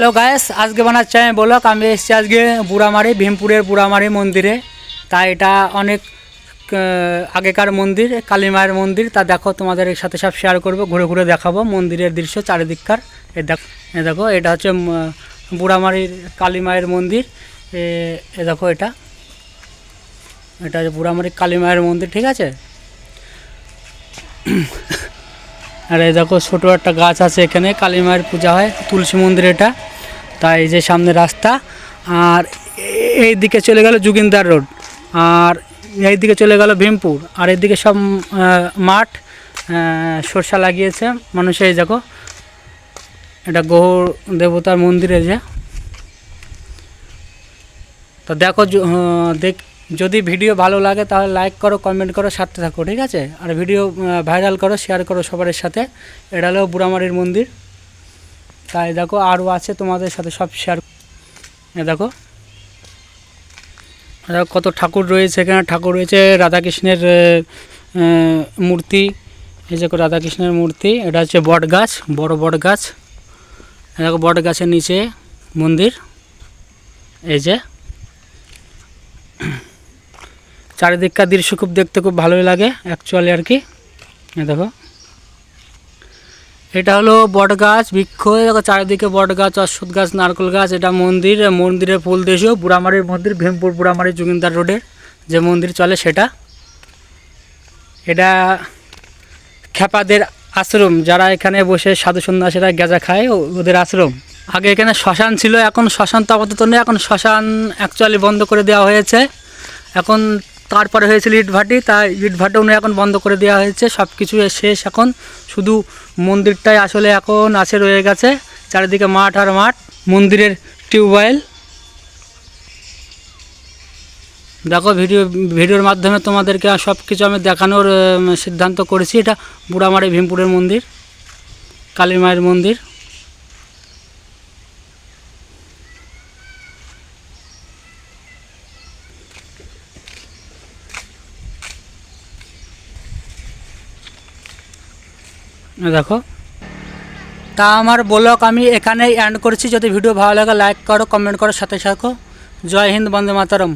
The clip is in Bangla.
হ্যালো গাইস, আজকে বানাচ্ছি আমি ব্লগ। আমি এসেছি আজকে বুড়ামারি, ভীমপুরের বুড়ামারি মন্দিরে। তা এটা অনেক আগেকার মন্দির, কালী মায়ের মন্দির। তা দেখো, তোমাদের সাথে সব শেয়ার করব, ঘুরে ঘুরে দেখাবো মন্দিরের দৃশ্য চারিদিককার। এ দেখো এটা হচ্ছে বুড়ামারির কালী মায়ের মন্দির। এ দেখো এটা হচ্ছে বুড়ামারির কালী মায়ের মন্দির, ঠিক আছে। আর এই দেখো ছোটো একটা গাছ আছে, এখানে কালী মায়ের পূজা হয়, তুলসী মন্দির এটা। তাই যে সামনে রাস্তা, আর এই দিকে চলে গেল যোগিন্দার রোড, আর এই দিকে চলে গেল ভীমপুর, আর এইদিকে সব মাঠ, সরষা লাগিয়েছে মানুষ। এই দেখো এটা গ্রহ দেবতার মন্দিরে যে। তো দেখো, যদি ভিডিও ভালো লাগে তাহলে লাইক করো, কমেন্ট করো, সাথে থাকো, ঠিক আছে। আর ভিডিও ভাইরাল করো, শেয়ার করো সবার সাথে। এটা হলো বুড়ামারির মন্দির। তাই দেখো আরও আছে, তোমাদের সাথে সব শেয়ার। দেখো কত ঠাকুর রয়েছে এখানে। ঠাকুর রয়েছে রাধাকৃষ্ণের মূর্তি। এই যে রাধাকৃষ্ণের মূর্তি। এটা হচ্ছে বট গাছ, বড় বট গাছ। দেখো বট গাছের নিচে মন্দির। এই যে চারিদিককার দৃশ্য খুব দেখতে খুব ভালোই লাগে অ্যাকচুয়ালি আর কি। দেখো এটা হলো বট গাছ, বৃক্ষ। দেখো চারিদিকে বট গাছ, অশ্বত্থ গাছ, নারকেল গাছ। এটা মন্দির, মন্দিরের ফুল দেশীয় বুড়ামারির মন্দির, ভীমপুর বুড়ামারি যোগিন্দার রোডের যে মন্দির চলে সেটা। এটা খেপাদের আশ্রম, যারা এখানে বসে সাধু সন্ন্যাসীরা গেঁজা খায়, ওদের আশ্রম। আগে এখানে শ্মশান ছিল, এখন শ্মশান তো আপাতত নেই, এখন শ্মশান অ্যাকচুয়ালি বন্ধ করে দেওয়া হয়েছে। এখন তারপরে হয়েছিল ইটভাটি, তাই ইটভাটিও এখন বন্ধ করে দেওয়া হয়েছে। সব কিছু শেষ, এখন শুধু মন্দিরটাই আসলে এখন আছে, রয়ে গেছে। চারিদিকে মাঠ আর মাঠ। মন্দিরের টিউবওয়েল দেখো। ভিডিওর মাধ্যমে তোমাদেরকে সব কিছু আমি দেখানোর সিদ্ধান্ত করেছি। এটা বুড়ামারি ভীমপুরের মন্দির, কালী মায়ের মন্দির। দেখো, তা আমার ব্লগ আমি এখানেই এন্ড করছি। যদি ভিডিও ভালো লাগে লাইক করো, কমেন্ট করো, সাথে থাকো। জয় হিন্দ, বন্দে মাতরম।